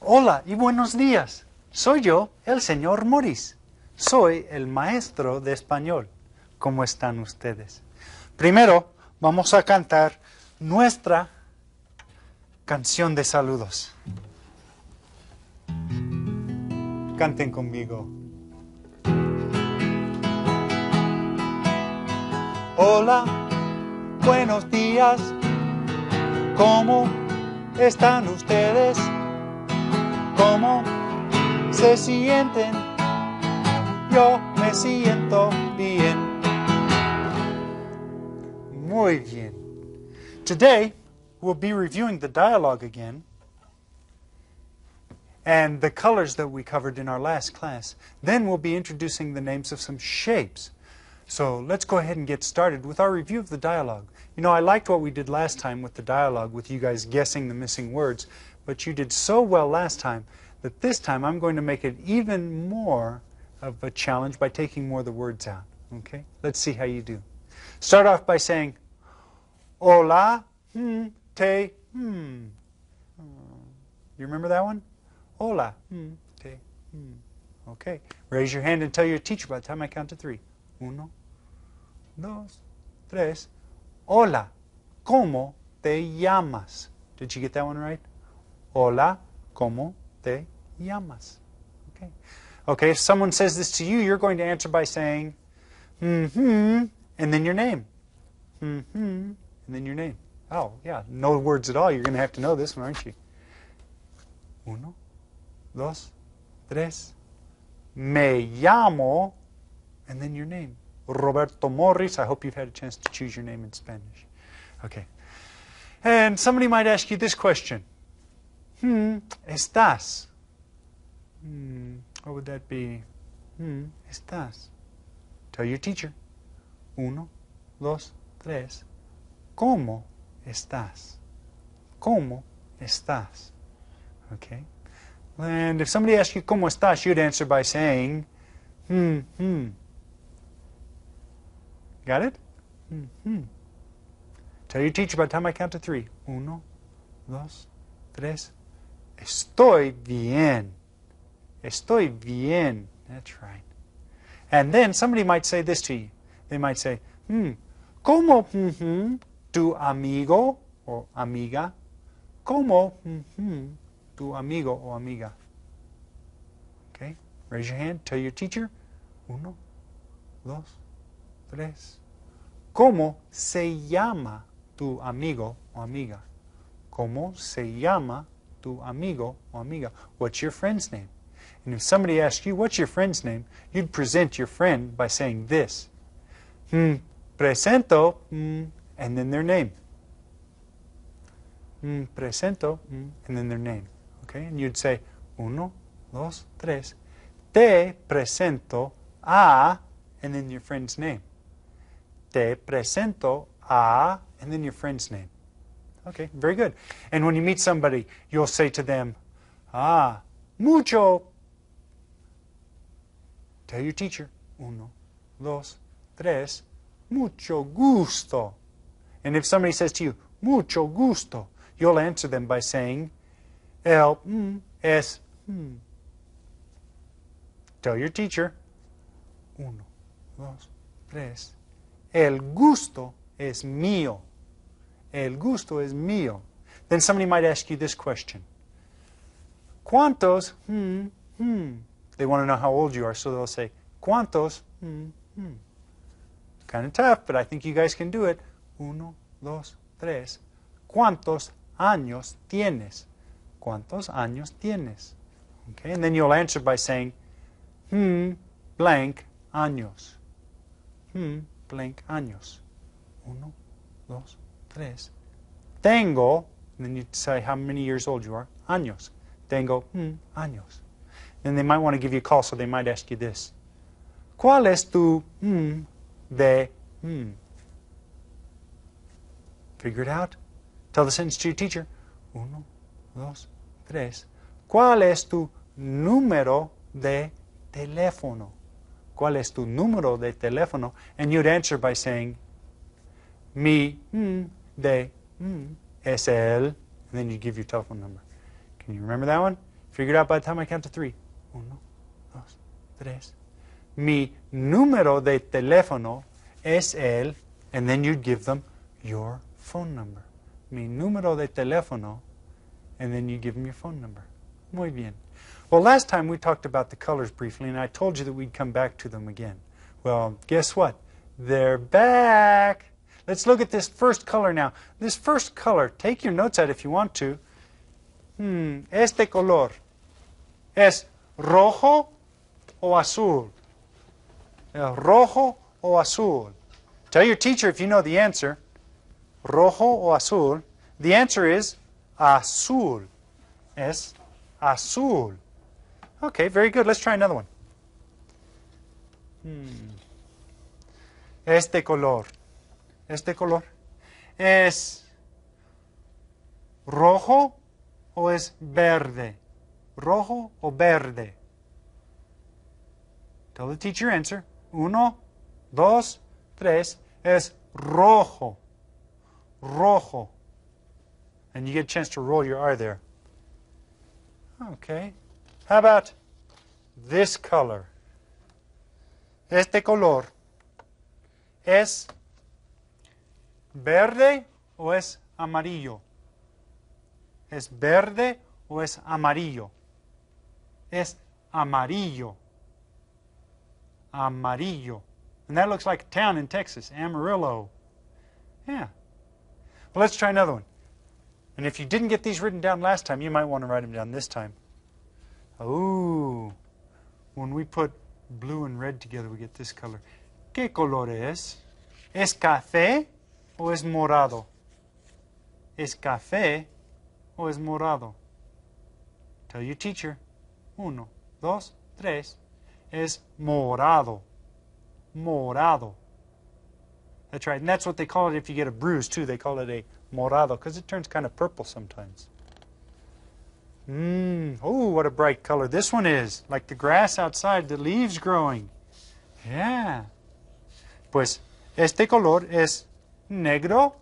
Hola y buenos días. Soy yo, el señor Morris. Soy el maestro de español. ¿Cómo están ustedes? Primero vamos a cantar nuestra canción de saludos. Canten conmigo. Hola, buenos días. ¿Cómo están ustedes? ¿Cómo se sienten? Yo me siento bien. Muy bien. Today, we'll be reviewing the dialogue again and the colors that we covered in our last class. Then we'll be introducing the names of some shapes. So let's go ahead and get started with our review of the dialogue. You know, I liked what we did last time with the dialogue, with you guys guessing the missing words, but you did so well last time that this time I'm going to make it even more of a challenge by taking more of the words out. Okay? Let's see how you do. Start off by saying, hola, te, You remember that one? Hola, te, Okay. Raise your hand and tell your teacher by the time I count to 3. 1, 2, 3. Hola, ¿cómo te llamas? Did you get that one right? Hola, ¿cómo te llamas? Okay. Okay, if someone says this to you, you're going to answer by saying, and then your name. And then your name. Oh, yeah, no words at all. You're going to have to know this one, aren't you? 1, 2, 3. Me llamo, and then your name. Roberto Morris. I hope you've had a chance to choose your name in Spanish. Okay. And somebody might ask you this question. ¿Estás? What would that be? ¿Estás? Tell your teacher. 1, 2, 3. ¿Cómo estás? ¿Cómo estás? Okay. And if somebody asks you ¿Cómo estás?, you'd answer by saying, Got it? Tell your teacher by the time I count to 3. 1, 2, 3. Estoy bien. Estoy bien. That's right. And then somebody might say this to you. They might say, ¿Cómo tu amigo o amiga? ¿Cómo tu amigo o amiga? Okay. Raise your hand. Tell your teacher. 1, 2, 3. ¿Cómo se llama tu amigo o amiga? ¿Cómo se llama tu amigo o amiga? What's your friend's name? And if somebody asks you, what's your friend's name? You'd present your friend by saying this. Presento, and then their name. Presento, and then their name. Okay? And you'd say, 1, 2, 3. Te presento a, and then your friend's name. Te presento a, and then your friend's name. Okay, very good. And when you meet somebody, you'll say to them, mucho. Tell your teacher, 1, 2, 3, mucho gusto. And if somebody says to you, mucho gusto, you'll answer them by saying, el es Tell your teacher, 1, 2, 3, el gusto es mío. El gusto es mío. Then somebody might ask you this question. ¿Cuántos? They want to know how old you are, so they'll say, ¿Cuántos? Kind of tough, but I think you guys can do it. 1, 2, 3. ¿Cuántos años tienes? ¿Cuántos años tienes? Okay, and then you'll answer by saying, blank años. Blank años. 1, 2, 3. Tengo, and then you say how many years old you are. Años. Tengo años. Then they might want to give you a call, so they might ask you this. ¿Cuál es tu de Figure it out. Tell the sentence to your teacher. 1, 2, 3. ¿Cuál es tu número de teléfono? ¿Cuál es tu número de teléfono? And you'd answer by saying, mi de es el, and then you give your telephone number. Can you remember that one? Figure it out by the time I count to 3. 1, 2, 3. Mi número de teléfono es el, and then you'd give them your phone number. Mi número de teléfono, and then you give them your phone number. Muy bien. Well, last time we talked about the colors briefly, and I told you that we'd come back to them again. Well, guess what? They're back. Let's look at this first color now. This first color, take your notes out if you want to. Este color, ¿es rojo o azul? ¿Rojo o azul? Tell your teacher if you know the answer. Rojo o azul? The answer is azul. Es azul. Okay, very good. Let's try another one. Este color. Este color. ¿Es rojo o es verde? Rojo o verde? Tell the teacher your answer. 1, 2, 3. Es rojo. Rojo. And you get a chance to roll your R there. Okay. How about this color? Este color. ¿Es verde o es amarillo? ¿Es verde o es amarillo? Es amarillo. Amarillo. And that looks like a town in Texas, Amarillo. Yeah. Well, let's try another one. And if you didn't get these written down last time, you might want to write them down this time. Ooh. When we put blue and red together, we get this color. ¿Qué color es? ¿Es café o es morado? ¿Es café o es morado? Tell your teacher. 1, 2, 3. Es morado. Morado. That's right. And that's what they call it if you get a bruise, too. They call it a morado because it turns kind of purple sometimes. Oh, what a bright color this one is. Like the grass outside, the leaves growing. Yeah. Pues, este color es negro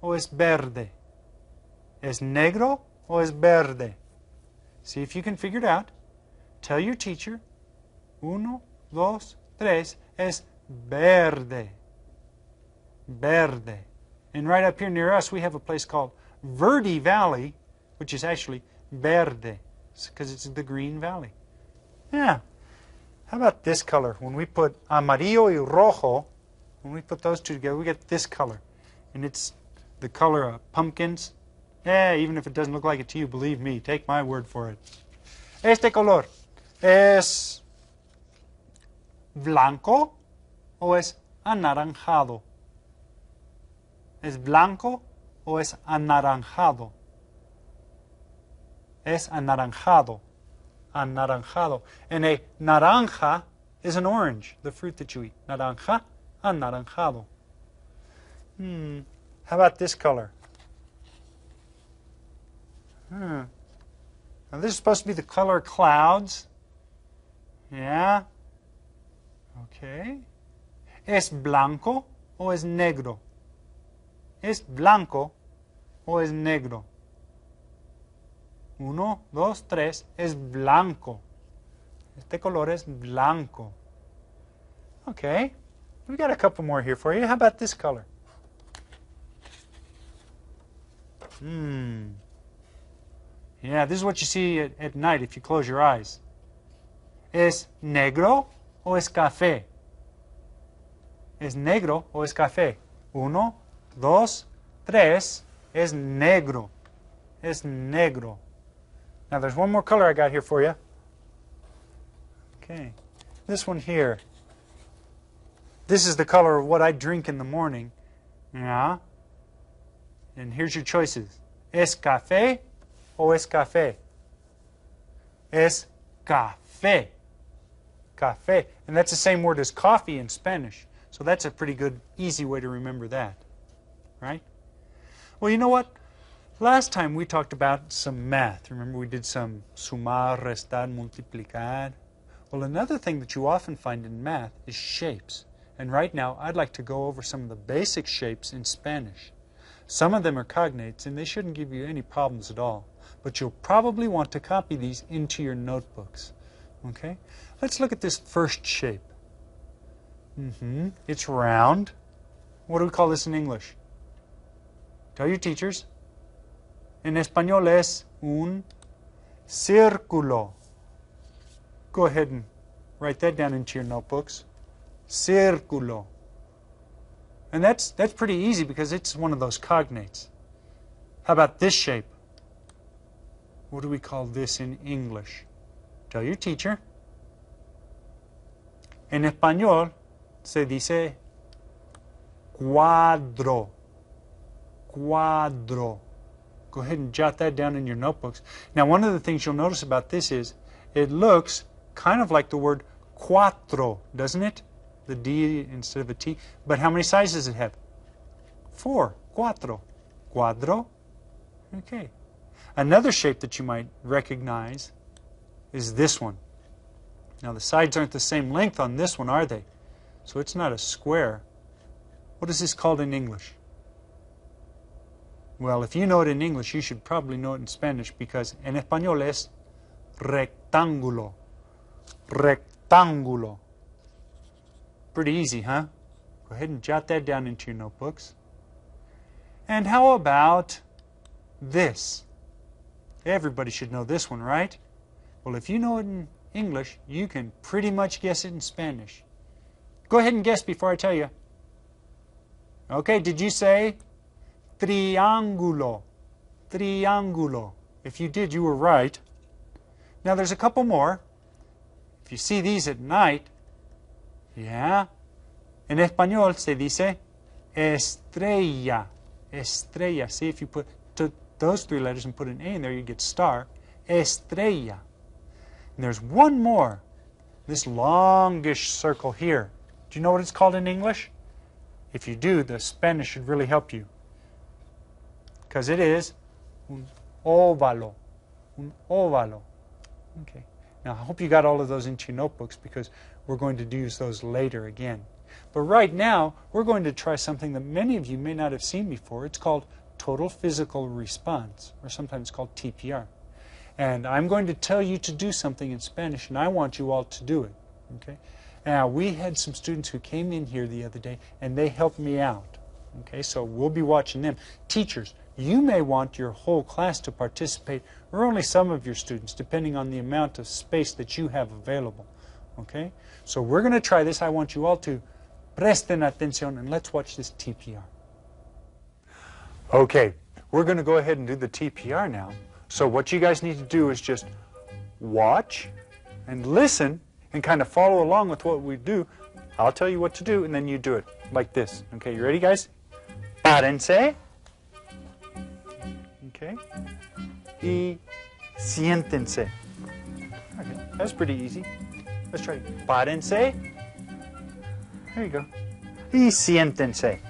o es verde? ¿Es negro o es verde? See if you can figure it out. Tell your teacher. 1, 2, 3. Es verde. Verde. And right up here near us, we have a place called Verde Valley, which is actually verde, because it's the green valley. Yeah. How about this color? When we put amarillo y rojo, when we put those two together, we get this color. And it's the color of pumpkins. Yeah, even if it doesn't look like it to you, believe me, take my word for it. Este color es blanco o es anaranjado? ¿Es blanco o es anaranjado? Es anaranjado. Anaranjado. And a naranja is an orange, the fruit that you eat. Naranja, anaranjado. How about this color? Now this is supposed to be the color of clouds. Yeah. Okay. ¿Es blanco o es negro? ¿Es blanco o es negro? 1, 2, 3. Es blanco. Este color es blanco. Okay. We got a couple more here for you. How about this color? Yeah, this is what you see at night if you close your eyes. ¿Es negro o es café? ¿Es negro o es café? 1, 2, 3. Es negro. Es negro. Now there's one more color I got here for you. Okay. This one here. This is the color of what I drink in the morning. Yeah. And here's your choices. ¿Es café o es café? Es café. Café. And that's the same word as coffee in Spanish. So that's a pretty good, easy way to remember that. Right? Well, you know what? Last time we talked about some math. Remember we did some sumar, restar, multiplicar. Well, another thing that you often find in math is shapes. And right now, I'd like to go over some of the basic shapes in Spanish. Some of them are cognates, and they shouldn't give you any problems at all. But you'll probably want to copy these into your notebooks. Okay? Let's look at this first shape. It's round. What do we call this in English? Tell your teachers. En español es un círculo. Go ahead and write that down into your notebooks. Círculo. And that's pretty easy because it's one of those cognates. How about this shape? What do we call this in English? Tell your teacher. En español se dice cuadro. Cuadro. Go ahead and jot that down in your notebooks. Now, one of the things you'll notice about this is it looks kind of like the word cuatro, doesn't it? The D instead of a T. But how many sides does it have? 4. Cuatro. Cuadro. Okay. Another shape that you might recognize is this one. Now, the sides aren't the same length on this one, are they? So it's not a square. What is this called in English? Well, if you know it in English, you should probably know it in Spanish because en español es rectángulo. Rectángulo. Pretty easy, huh? Go ahead and jot that down into your notebooks. And how about this? Everybody should know this one, right? Well, if you know it in English, you can pretty much guess it in Spanish. Go ahead and guess before I tell you. Okay, did you say triángulo? Triángulo. If you did, you were right. Now there's a couple more. If you see these at night, yeah. En español se dice estrella. Estrella. See, if you put those 3 letters and put an A in there, you get star. Estrella. And there's one more. This longish circle here. Do you know what it's called in English? If you do, the Spanish should really help you. Because it is un óvalo. Un óvalo. Okay. Now, I hope you got all of those into your notebooks because we're going to use those later again. But right now, we're going to try something that many of you may not have seen before. It's called total physical response, or sometimes called TPR. And I'm going to tell you to do something in Spanish, and I want you all to do it. Okay? Now, we had some students who came in here the other day, and they helped me out. Okay, so we'll be watching them. Teachers, you may want your whole class to participate, or only some of your students, depending on the amount of space that you have available. Okay? So we're going to try this. I want you all to presten atención, and let's watch this TPR. Okay, we're going to go ahead and do the TPR now. So what you guys need to do is just watch and listen and kind of follow along with what we do. I'll tell you what to do, and then you do it like this. Okay, you ready, guys? Párense. Okay. Y siéntense. Okay, that's pretty easy. Let's try it. Párense. There you go. Y siéntense.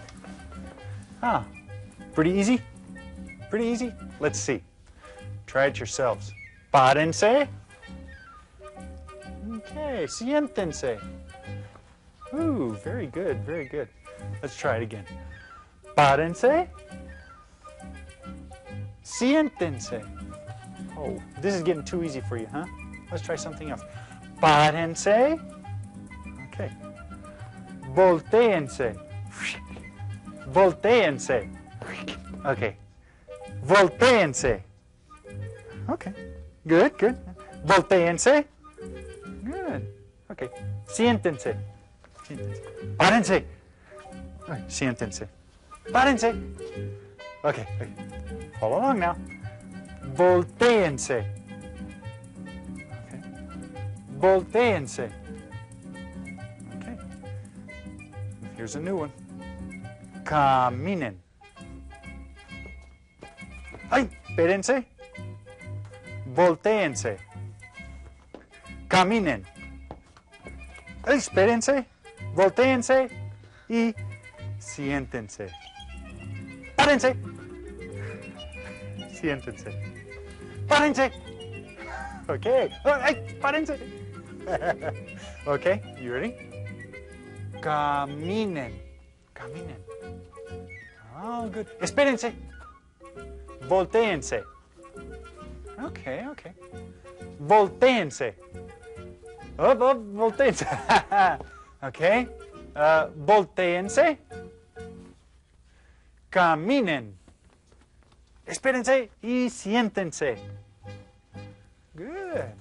Ah, pretty easy? Pretty easy? Let's see. Try it yourselves. Párense. Okay, siéntense. Ooh, very good, very good. Let's try it again. Párense. Siéntense. Oh, this is getting too easy for you, huh? Let's try something else. Párense. Okay. Voltéense. Voltéense. Okay. Voltéense. Okay. Good, good. Voltéense. Good. Okay. Siéntense. Siéntense. Párense. Okay. Siéntense. Párense. Okay. Okay. Follow along now. Voltéense. Okay. Voltéense. Okay. Here's a new one. Caminen. Ay, espérense. Voltéense. Caminen. Ay, espérense. Voltéense. Y siéntense. Párense. Siéntense. Párense. Okay. Ay, párense. Okay, you ready? Caminen. Caminen. Oh, good. Espérense. Voltéense. Okay, okay. Voltéense. Up, up, voltéense. Okay. Voltéense. Caminen. Espérense y siéntense. Good.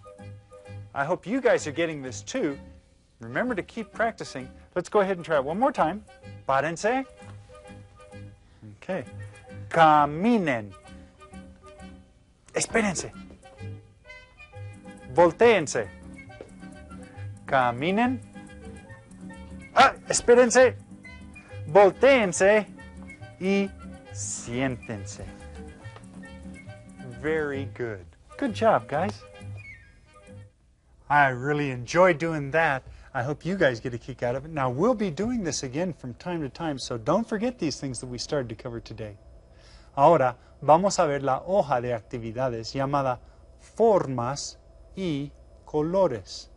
I hope you guys are getting this too. Remember to keep practicing. Let's go ahead and try it one more time. Párense. Okay. Caminen. Espérense. Voltéense. Caminen. Espérense. Voltéense y siéntense. Very good. Good job, guys. I really enjoyed doing that. I hope you guys get a kick out of it. Now, we'll be doing this again from time to time, so don't forget these things that we started to cover today. Ahora, vamos a ver la hoja de actividades llamada formas y colores.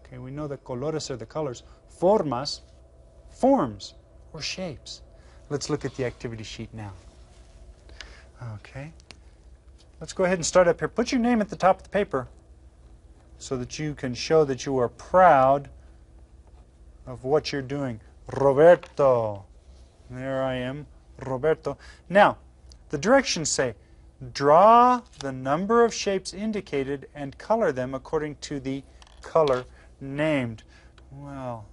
Okay, we know that colores are the colors. Formas, forms or shapes. Let's look at the activity sheet now. Okay. Let's go ahead and start up here. Put your name at the top of the paper so that you can show that you are proud of what you're doing. Roberto. There I am, Roberto. Now, the directions say, draw the number of shapes indicated and color them according to the color named. Well,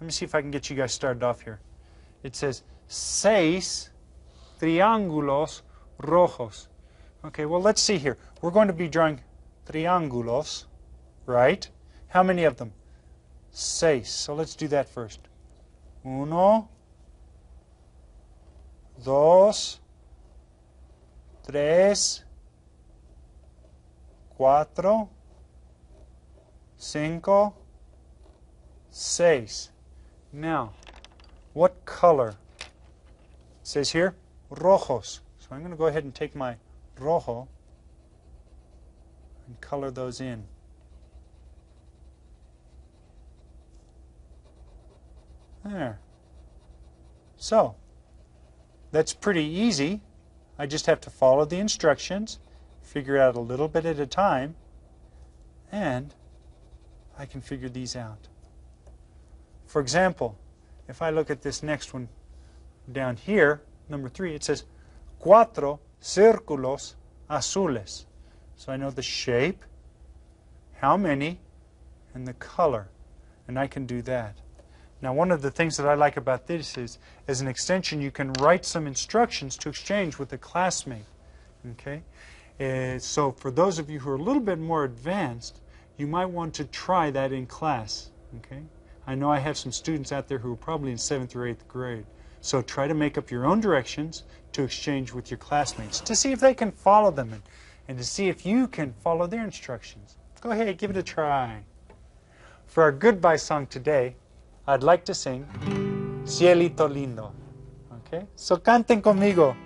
let me see if I can get you guys started off here. It says, 6 triángulos rojos. Okay, well, let's see here. We're going to be drawing triángulos, right? How many of them? 6. So let's do that first. 1, 2, 3, 4, 5, 6. Now, what color? It says here, rojos. So I'm going to go ahead and take my rojo and color those in. There. So, that's pretty easy. I just have to follow the instructions, figure out a little bit at a time, and I can figure these out. For example, if I look at this next one down here, number 3, it says, 4 círculos azules. So I know the shape, how many, and the color, and I can do that. Now, one of the things that I like about this is, as an extension, you can write some instructions to exchange with a classmate. Okay? So for those of you who are a little bit more advanced, you might want to try that in class. Okay? I know I have some students out there who are probably in 7th or 8th grade. So try to make up your own directions to exchange with your classmates to see if they can follow them and to see if you can follow their instructions. Go ahead, give it a try. For our goodbye song today, I'd like to sing Cielito Lindo. Okay? So canten conmigo.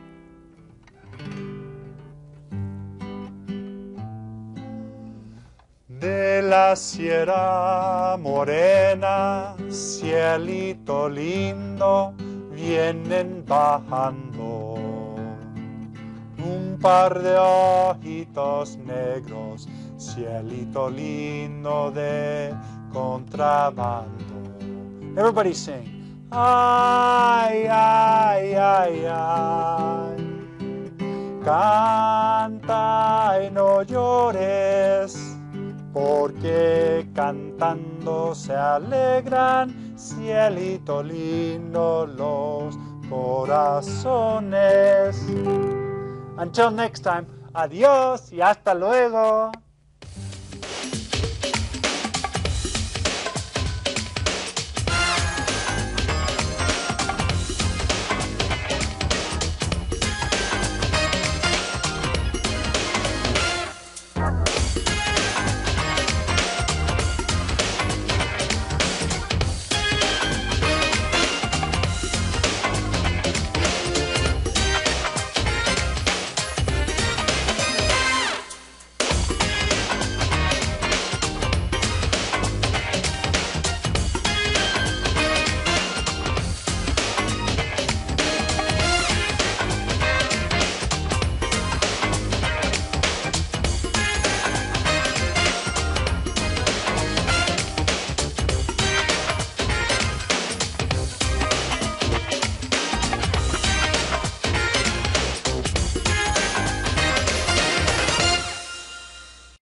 De la Sierra Morena, cielito lindo, vienen bajando un par de ojitos negros, cielito lindo de contrabando. Everybody sing. Ay, ay, ay, ay. Canta y no llores, porque cantando se alegran, cielito lindo, los corazones. Until next time, adiós y hasta luego.